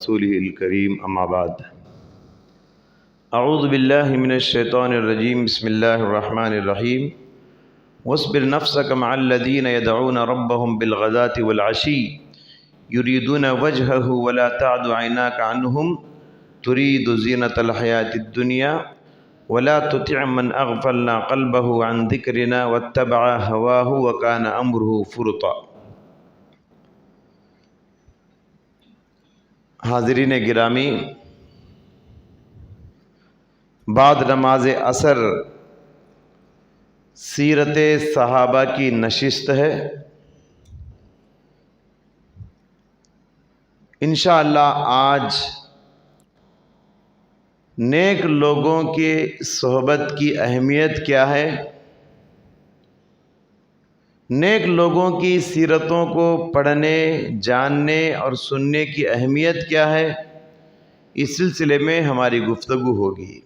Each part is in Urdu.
رسوله الكريم أما بعد أعوذ بالله من الشيطان الرجيم بسم الله الرحمن الرحيم واصبر نفسك مع الذين يدعون ربهم بالغداة والعشي يريدون وجهه ولا تعد عيناك عنهم تريد زينة الحياة الدنيا ولا تطع من أغفلنا قلبه عن ذكرنا واتبع هواه وكان أمره فرطا۔ حاضرین گرامی، بعد نماز عصر سیرت صحابہ کی نشست ہے۔ انشاءاللہ آج نیک لوگوں کے صحبت کی اہمیت کیا ہے، نیک لوگوں کی سیرتوں کو پڑھنے، جاننے اور سننے کی اہمیت کیا ہے، اس سلسلے میں ہماری گفتگو ہوگی۔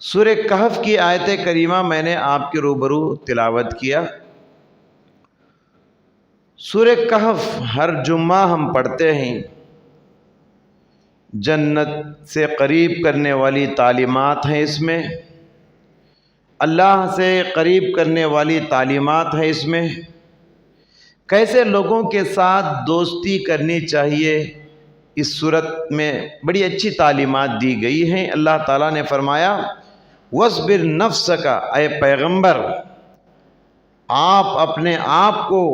سورہ کہف کی آیت کریمہ میں نے آپ کے روبرو تلاوت کیا۔ سورہ کہف ہر جمعہ ہم پڑھتے ہیں۔ جنت سے قریب کرنے والی تعلیمات ہیں اس میں، اللہ سے قریب کرنے والی تعلیمات ہیں اس میں، کیسے لوگوں کے ساتھ دوستی کرنی چاہیے اس صورت میں بڑی اچھی تعلیمات دی گئی ہیں۔ اللہ تعالیٰ نے فرمایا وَاصْبِرْ نَفْسَكَ، اے پیغمبر آپ اپنے آپ کو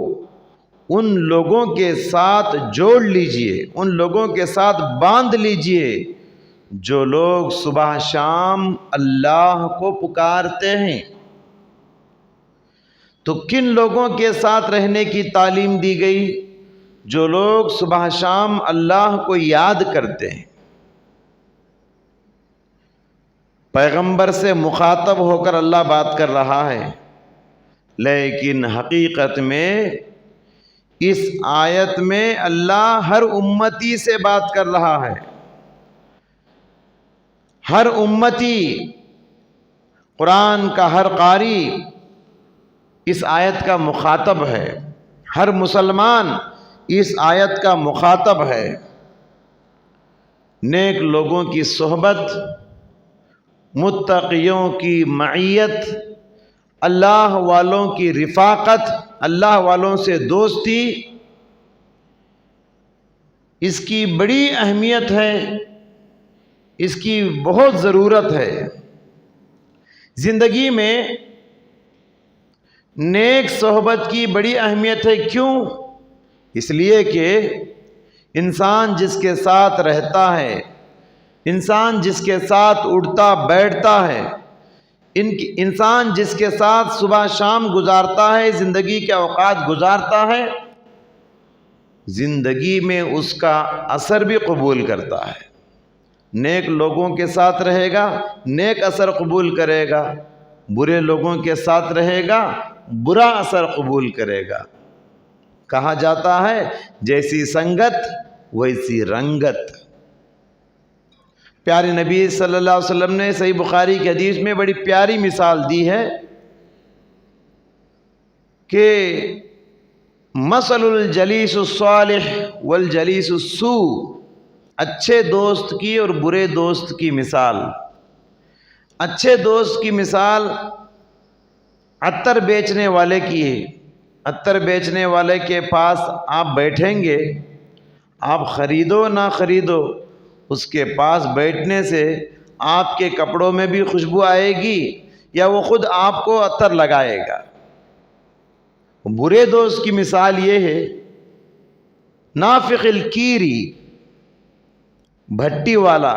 ان لوگوں کے ساتھ جوڑ لیجئے، ان لوگوں کے ساتھ باندھ لیجئے جو لوگ صبح شام اللہ کو پکارتے ہیں۔ تو کن لوگوں کے ساتھ رہنے کی تعلیم دی گئی؟ جو لوگ صبح شام اللہ کو یاد کرتے ہیں۔ پیغمبر سے مخاطب ہو کر اللہ بات کر رہا ہے، لیکن حقیقت میں اس آیت میں اللہ ہر امتی سے بات کر رہا ہے۔ ہر امتی، قرآن کا ہر قاری اس آیت کا مخاطب ہے، ہر مسلمان اس آیت کا مخاطب ہے۔ نیک لوگوں کی صحبت، متقیوں کی معیت، اللہ والوں کی رفاقت، اللہ والوں سے دوستی، اس کی بڑی اہمیت ہے، اس کی بہت ضرورت ہے۔ زندگی میں نیک صحبت کی بڑی اہمیت ہے۔ کیوں؟ اس لیے کہ انسان جس کے ساتھ رہتا ہے، انسان جس کے ساتھ اٹھتا بیٹھتا ہے، انسان جس کے ساتھ صبح شام گزارتا ہے، زندگی کے اوقات گزارتا ہے، زندگی میں اس کا اثر بھی قبول کرتا ہے۔ نیک لوگوں کے ساتھ رہے گا، نیک اثر قبول کرے گا، برے لوگوں کے ساتھ رہے گا، برا اثر قبول کرے گا۔ کہا جاتا ہے جیسی سنگت ویسی رنگت۔ پیارے نبی صلی اللہ علیہ وسلم نے صحیح بخاری کی حدیث میں بڑی پیاری مثال دی ہے کہ مثل الجلیس الصالح والجلیس السوء، اچھے دوست کی اور برے دوست کی مثال۔ اچھے دوست کی مثال عطر بیچنے والے کی ہے۔ عطر بیچنے والے کے پاس آپ بیٹھیں گے، آپ خریدو نہ خریدو، اس کے پاس بیٹھنے سے آپ کے کپڑوں میں بھی خوشبو آئے گی یا وہ خود آپ کو عطر لگائے گا۔ برے دوست کی مثال یہ ہے نافخ الکیری، بھٹی والا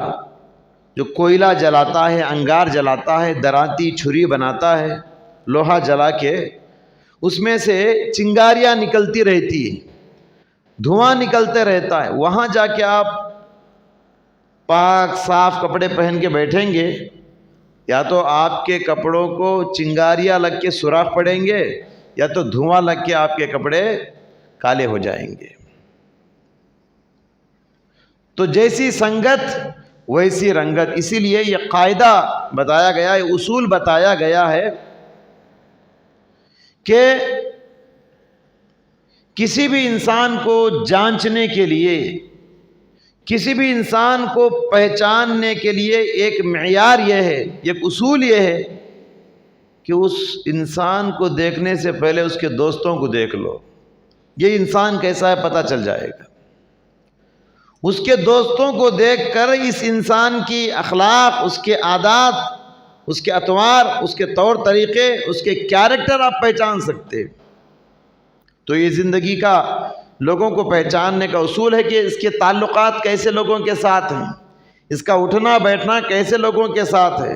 جو کوئلہ جلاتا ہے، انگار جلاتا ہے، دراتی چھری بناتا ہے، لوہا جلا کے اس میں سے چنگاریاں نکلتی رہتی ہیں، دھواں نکلتے رہتا ہے۔ وہاں جا کے آپ پاک صاف کپڑے پہن کے بیٹھیں گے، یا تو آپ کے کپڑوں کو چنگاریاں لگ کے سوراخ پڑیں گے یا تو دھواں لگ کے آپ کے کپڑے کالے ہو جائیں گے۔ تو جیسی سنگت ویسی رنگت، اسی لیے یہ قاعدہ بتایا گیا ہے، اصول بتایا گیا ہے کہ کسی بھی انسان کو جانچنے کے لیے کسی بھی انسان کو پہچاننے کے لیے ایک معیار یہ ہے، ایک اصول یہ ہے کہ اس انسان کو دیکھنے سے پہلے اس کے دوستوں کو دیکھ لو، یہ انسان کیسا ہے پتہ چل جائے گا۔ اس کے دوستوں کو دیکھ کر اس انسان کی اخلاق، اس کے عادات، اس کے اطوار، اس کے طور طریقے، اس کے کیریکٹر آپ پہچان سکتے۔ تو یہ زندگی کا لوگوں کو پہچاننے کا اصول ہے کہ اس کے تعلقات کیسے لوگوں کے ساتھ ہیں، اس کا اٹھنا بیٹھنا کیسے لوگوں کے ساتھ ہے۔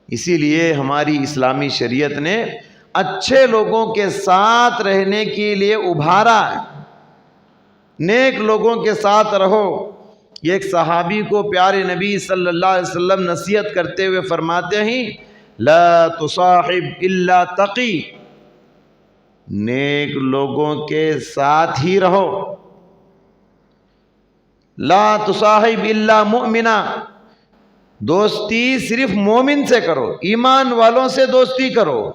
اسی لیے ہماری اسلامی شریعت نے اچھے لوگوں کے ساتھ رہنے کے لیے ابھارا ہے، نیک لوگوں کے ساتھ رہو۔ یہ ایک صحابی کو پیارے نبی صلی اللہ علیہ وسلم نصیحت کرتے ہوئے فرماتے ہیں، لا تصاحب الا تقی، نیک لوگوں کے ساتھ ہی رہو، لا تصاحب الا مؤمنا، دوستی صرف مومن سے کرو، ایمان والوں سے دوستی کرو،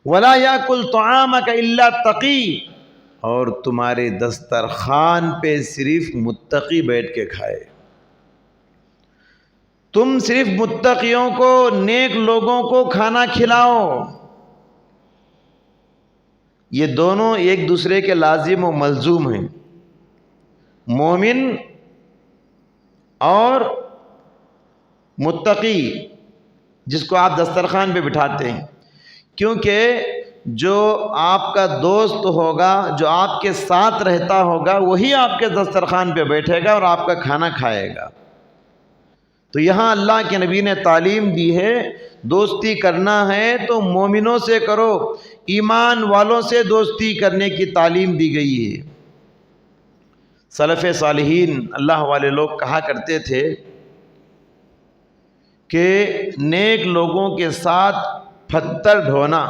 ولا یاکل طعامک الا تقی، اور تمہارے دسترخوان پہ صرف متقی بیٹھ کے کھائے۔ تم صرف متقیوں کو، نیک لوگوں کو کھانا کھلاؤ۔ یہ دونوں ایک دوسرے کے لازم و ملزوم ہیں، مومن اور متقی جس کو آپ دسترخوان پہ بٹھاتے ہیں، کیونکہ جو آپ کا دوست ہوگا، جو آپ کے ساتھ رہتا ہوگا، وہی آپ کے دسترخوان پہ بیٹھے گا اور آپ کا کھانا کھائے گا۔ تو یہاں اللہ کے نبی نے تعلیم دی ہے، دوستی کرنا ہے تو مومنوں سے کرو، ایمان والوں سے دوستی کرنے کی تعلیم دی گئی ہے۔ سلف صالحین اللہ والے لوگ کہا کرتے تھے کہ نیک لوگوں کے ساتھ پتھر ڈھونا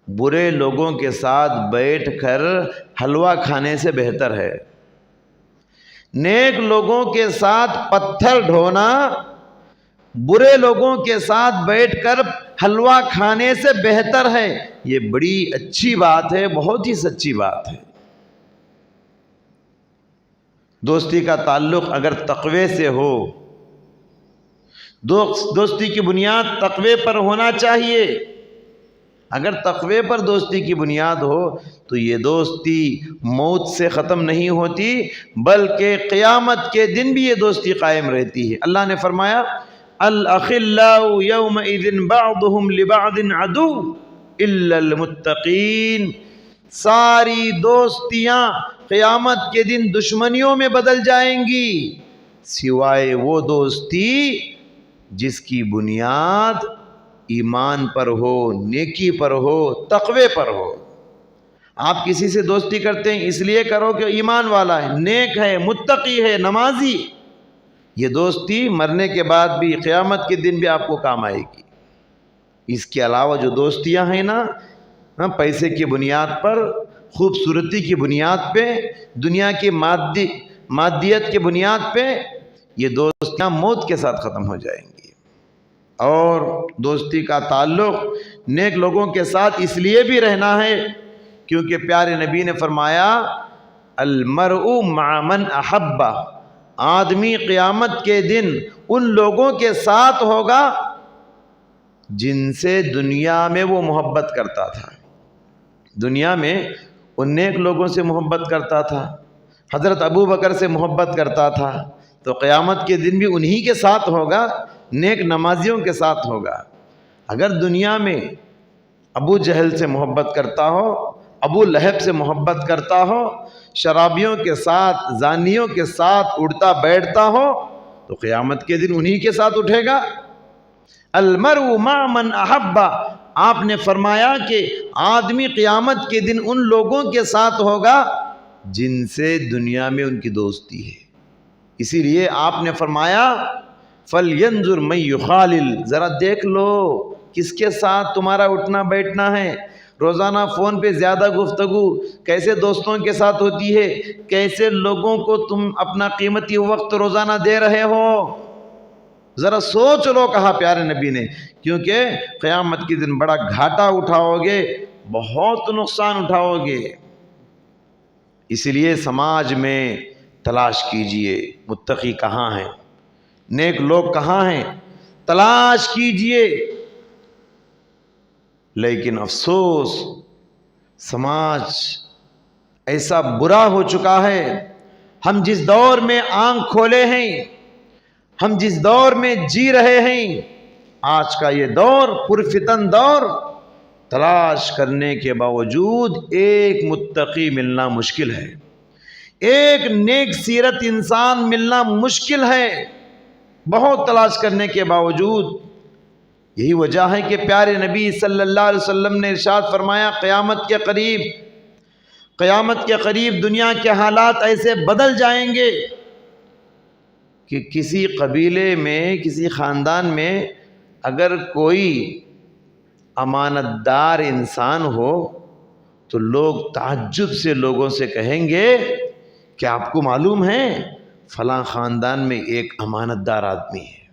برے لوگوں کے ساتھ بیٹھ کر حلوہ کھانے سے بہتر ہے۔ نیک لوگوں کے ساتھ پتھر ڈھونا برے لوگوں کے ساتھ بیٹھ کر حلوہ کھانے سے بہتر ہے۔ یہ بڑی اچھی بات ہے، بہت ہی سچی بات ہے۔ دوستی کا تعلق اگر تقوی سے ہو، دوستی کی بنیاد تقوی پر ہونا چاہیے۔ اگر تقوی پر دوستی کی بنیاد ہو تو یہ دوستی موت سے ختم نہیں ہوتی، بلکہ قیامت کے دن بھی یہ دوستی قائم رہتی ہے۔ اللہ نے فرمایا الاخلاء یومئذ بعضهم لبعض عدو الا المتقین، ساری دوستیاں قیامت کے دن دشمنیوں میں بدل جائیں گی، سوائے وہ دوستی جس کی بنیاد ایمان پر ہو، نیکی پر ہو، تقوی پر ہو۔ آپ کسی سے دوستی کرتے ہیں اس لیے کرو کہ ایمان والا ہے، نیک ہے، متقی ہے، نمازی، یہ دوستی مرنے کے بعد بھی، قیامت کے دن بھی آپ کو کام آئے گی۔ اس کے علاوہ جو دوستیاں ہیں نا، پیسے کی بنیاد پر، خوبصورتی کی بنیاد پہ، دنیا کی مادیت کی بنیاد پہ، یہ دوستیاں موت کے ساتھ ختم ہو جائیں گی۔ اور دوستی کا تعلق نیک لوگوں کے ساتھ اس لیے بھی رہنا ہے کیونکہ پیارے نبی نے فرمایا المرء مع من احب، آدمی قیامت کے دن ان لوگوں کے ساتھ ہوگا جن سے دنیا میں وہ محبت کرتا تھا۔ دنیا میں ان نیک لوگوں سے محبت کرتا تھا، حضرت ابو بکر سے محبت کرتا تھا، تو قیامت کے دن بھی انہی کے ساتھ ہوگا، نیک نمازیوں کے ساتھ ہوگا۔ اگر دنیا میں ابو جہل سے محبت کرتا ہو، ابو لہب سے محبت کرتا ہو، شرابیوں کے ساتھ، زانیوں کے ساتھ اڑتا بیٹھتا ہو، تو قیامت کے دن انہی کے ساتھ اٹھے گا۔ المرء مع من احب، آپ نے فرمایا کہ آدمی قیامت کے دن ان لوگوں کے ساتھ ہوگا جن سے دنیا میں ان کی دوستی ہے۔ اسی لیے آپ نے فرمایا فَلْيَنْظُرْ مَنْ يُخَالِلْ، ذرا دیکھ لو کس کے ساتھ تمہارا اٹھنا بیٹھنا ہے، روزانہ فون پہ زیادہ گفتگو کیسے دوستوں کے ساتھ ہوتی ہے، کیسے لوگوں کو تم اپنا قیمتی وقت روزانہ دے رہے ہو، ذرا سوچ لو، کہا پیارے نبی نے، کیونکہ قیامت کے دن بڑا گھاٹا اٹھاؤ گے، بہت نقصان اٹھاؤ گے۔ اس لیے سماج میں تلاش کیجئے متقی کہاں ہیں، نیک لوگ کہاں ہیں، تلاش کیجئے۔ لیکن افسوس سماج ایسا برا ہو چکا ہے، ہم جس دور میں آنکھ کھولے ہیں، ہم جس دور میں جی رہے ہیں، آج کا یہ دور پرفتن دور، تلاش کرنے کے باوجود ایک متقی ملنا مشکل ہے، ایک نیک سیرت انسان ملنا مشکل ہے، بہت تلاش کرنے کے باوجود۔ یہی وجہ ہے کہ پیارے نبی صلی اللہ علیہ وسلم نے ارشاد فرمایا قیامت کے قریب دنیا کے حالات ایسے بدل جائیں گے کہ کسی قبیلے میں، کسی خاندان میں اگر کوئی امانت دار انسان ہو تو لوگ تعجب سے لوگوں سے کہیں گے کہ آپ کو معلوم ہے فلاں خاندان میں ایک امانت دار آدمی ہے۔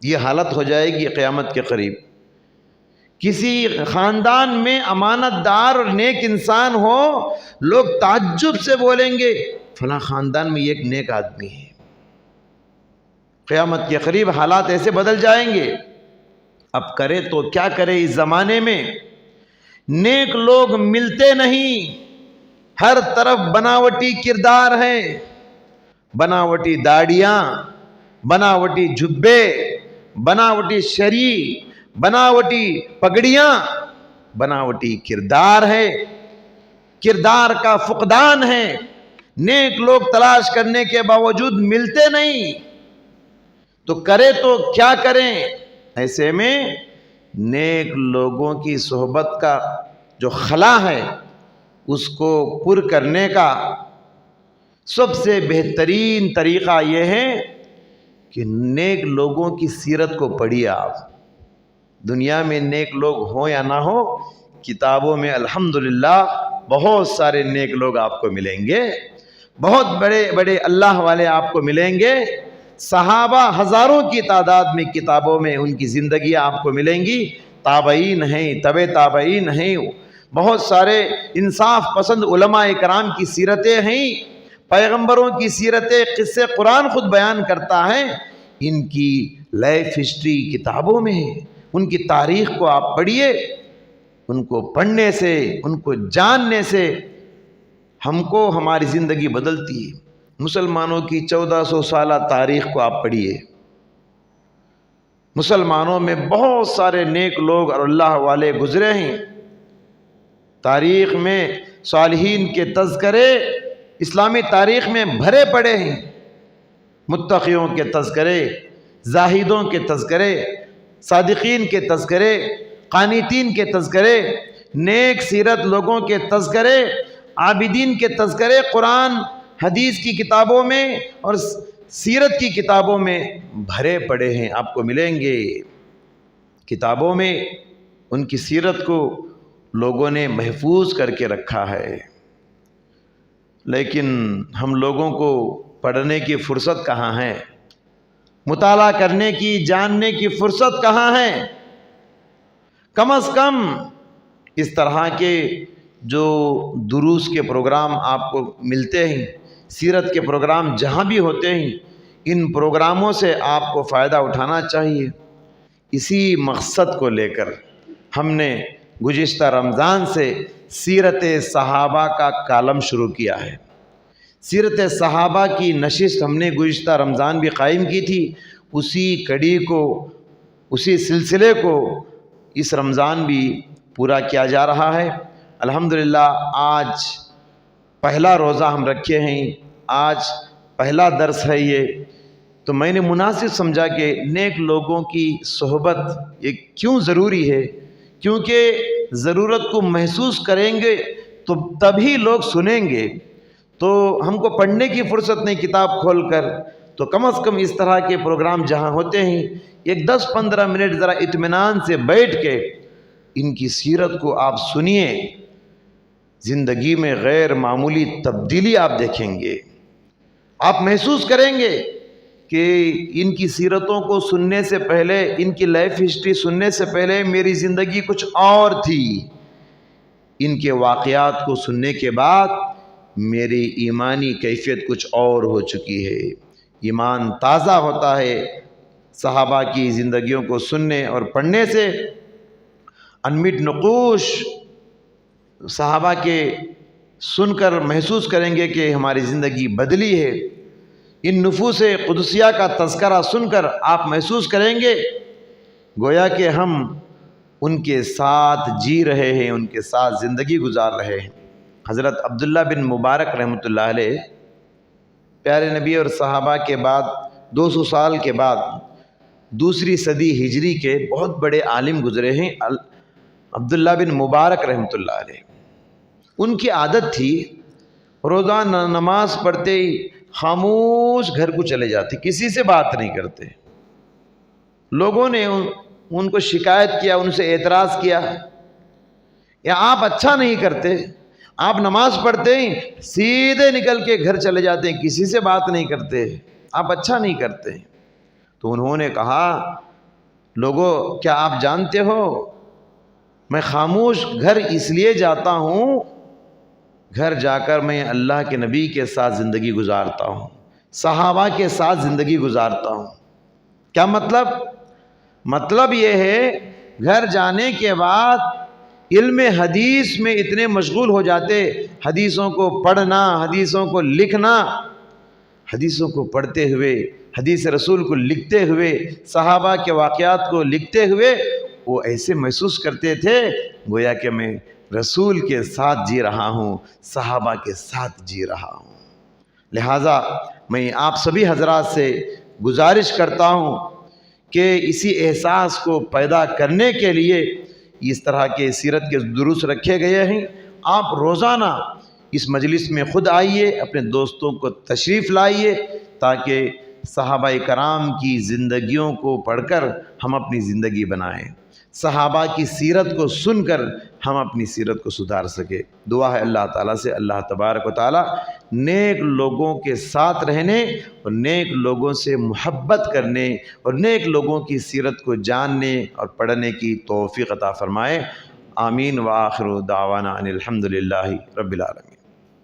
یہ حالت ہو جائے گی قیامت کے قریب، کسی خاندان میں امانت دار اور نیک انسان ہو، لوگ تعجب سے بولیں گے فلاں خاندان میں ایک نیک آدمی ہے۔ قیامت کے قریب حالات ایسے بدل جائیں گے۔ اب کرے تو کیا کرے، اس زمانے میں نیک لوگ ملتے نہیں، ہر طرف بناوٹی کردار ہیں، بناوٹی داڑیاں، بناوٹی جبے، بناوٹی شری، بناوٹی پگڑیاں، بناوٹی کردار ہے، کردار کا فقدان ہے، نیک لوگ تلاش کرنے کے باوجود ملتے نہیں، تو کرے تو کیا کریں؟ ایسے میں نیک لوگوں کی صحبت کا جو خلا ہے اس کو پر کرنے کا سب سے بہترین طریقہ یہ ہے کہ نیک لوگوں کی سیرت کو پڑھیے۔ آپ دنیا میں نیک لوگ ہوں یا نہ ہو، کتابوں میں الحمدللہ بہت سارے نیک لوگ آپ کو ملیں گے، بہت بڑے بڑے اللہ والے آپ کو ملیں گے، صحابہ ہزاروں کی تعداد میں کتابوں میں ان کی زندگیاں آپ کو ملیں گی، تابعین ہیں، تبع تابعین ہیں، بہت سارے انصاف پسند علماء کرام کی سیرتیں ہیں، پیغمبروں کی سیرتیں، قصے قرآن خود بیان کرتا ہے، ان کی لائف ہسٹری کتابوں میں ہے، ان کی تاریخ کو آپ پڑھیے، ان کو پڑھنے سے، ان کو جاننے سے ہم کو ہماری زندگی بدلتی ہے۔ مسلمانوں کی 1400 سالہ تاریخ کو آپ پڑھیے، مسلمانوں میں بہت سارے نیک لوگ اور اللہ والے گزرے ہیں، تاریخ میں صالحین کے تذکرے اسلامی تاریخ میں بھرے پڑے ہیں، متقیوں کے تذکرے، زاہدوں کے تذکرے، صادقین کے تذکرے، قانتین کے تذکرے، نیک سیرت لوگوں کے تذکرے، عابدین کے تذکرے قرآن حدیث کی کتابوں میں اور سیرت کی کتابوں میں بھرے پڑے ہیں، آپ کو ملیں گے۔ کتابوں میں ان کی سیرت کو لوگوں نے محفوظ کر کے رکھا ہے، لیکن ہم لوگوں کو پڑھنے کی فرصت کہاں ہے، مطالعہ کرنے کی، جاننے کی فرصت کہاں ہے؟ کم از کم اس طرح کے جو دروس کے پروگرام آپ کو ملتے ہیں، سیرت کے پروگرام جہاں بھی ہوتے ہیں، ان پروگراموں سے آپ کو فائدہ اٹھانا چاہیے۔ اسی مقصد کو لے کر ہم نے گزشتہ رمضان سے سیرت صحابہ کا کالم شروع کیا ہے۔ سیرت صحابہ کی نشست ہم نے گزشتہ رمضان بھی قائم کی تھی، اسی کڑی کو، اسی سلسلے کو اس رمضان بھی پورا کیا جا رہا ہے۔ الحمدللہ آج پہلا روزہ ہم رکھے ہیں، آج پہلا درس ہے یہ، تو میں نے مناسب سمجھا کہ نیک لوگوں کی صحبت یہ کیوں ضروری ہے، کیونکہ ضرورت کو محسوس کریں گے تو تبھی لوگ سنیں گے۔ تو ہم کو پڑھنے کی فرصت نہیں کتاب کھول کر، تو کم از کم اس طرح کے پروگرام جہاں ہوتے ہیں، ایک 10-15 منٹ ذرا اطمینان سے بیٹھ کے ان کی سیرت کو آپ سنیے، زندگی میں غیر معمولی تبدیلی آپ دیکھیں گے، آپ محسوس کریں گے کہ ان کی سیرتوں کو سننے سے پہلے، ان کی لائف ہسٹری سننے سے پہلے میری زندگی کچھ اور تھی، ان کے واقعات کو سننے کے بعد میری ایمانی کیفیت کچھ اور ہو چکی ہے۔ ایمان تازہ ہوتا ہے صحابہ کی زندگیوں کو سننے اور پڑھنے سے۔ انمٹ نقوش صحابہ کے سن کر محسوس کریں گے کہ ہماری زندگی بدلی ہے۔ ان نفوس قدسیہ کا تذکرہ سن کر آپ محسوس کریں گے گویا کہ ہم ان کے ساتھ جی رہے ہیں، ان کے ساتھ زندگی گزار رہے ہیں۔ حضرت عبداللہ بن مبارک رحمۃ اللہ علیہ پیارے نبی اور صحابہ کے بعد 200 سال کے بعد دوسری صدی ہجری کے بہت بڑے عالم گزرے ہیں، عبداللہ بن مبارک رحمۃ اللہ علیہ۔ ان کی عادت تھی روزانہ نماز پڑھتے ہی خاموش گھر کو چلے جاتے، کسی سے بات نہیں کرتے۔ لوگوں نے ان کو شکایت کیا، ان سے اعتراض کیا، یا آپ اچھا نہیں کرتے، آپ نماز پڑھتے ہی سیدھے نکل کے گھر چلے جاتے ہیں، کسی سے بات نہیں کرتے، آپ اچھا نہیں کرتے۔ تو انہوں نے کہا لوگوں کیا آپ جانتے ہو میں خاموش گھر اس لیے جاتا ہوں، گھر جا کر میں اللہ کے نبی کے ساتھ زندگی گزارتا ہوں، صحابہ کے ساتھ زندگی گزارتا ہوں۔ کیا مطلب؟ مطلب یہ ہے گھر جانے کے بعد علم حدیث میں اتنے مشغول ہو جاتے، حدیثوں کو پڑھنا، حدیثوں کو لکھنا، حدیثوں کو پڑھتے ہوئے، حدیث رسول کو لکھتے ہوئے، صحابہ کے واقعات کو لکھتے ہوئے وہ ایسے محسوس کرتے تھے گویا کہ میں رسول کے ساتھ جی رہا ہوں، صحابہ کے ساتھ جی رہا ہوں۔ لہٰذا میں آپ سبھی حضرات سے گزارش کرتا ہوں کہ اسی احساس کو پیدا کرنے کے لیے اس طرح کے سیرت کے دروس رکھے گئے ہیں۔ آپ روزانہ اس مجلس میں خود آئیے، اپنے دوستوں کو تشریف لائیے تاکہ صحابہ کرام کی زندگیوں کو پڑھ کر ہم اپنی زندگی بنائیں، صحابہ کی سیرت کو سن کر ہم اپنی سیرت کو سدھار سکے۔ دعا ہے اللہ تعالیٰ سے اللہ تبارک و تعالیٰ نیک لوگوں کے ساتھ رہنے اور نیک لوگوں سے محبت کرنے اور نیک لوگوں کی سیرت کو جاننے اور پڑھنے کی توفیق عطا فرمائے۔ آمین وآخر دعوانا ان الحمد للہ رب العالمین۔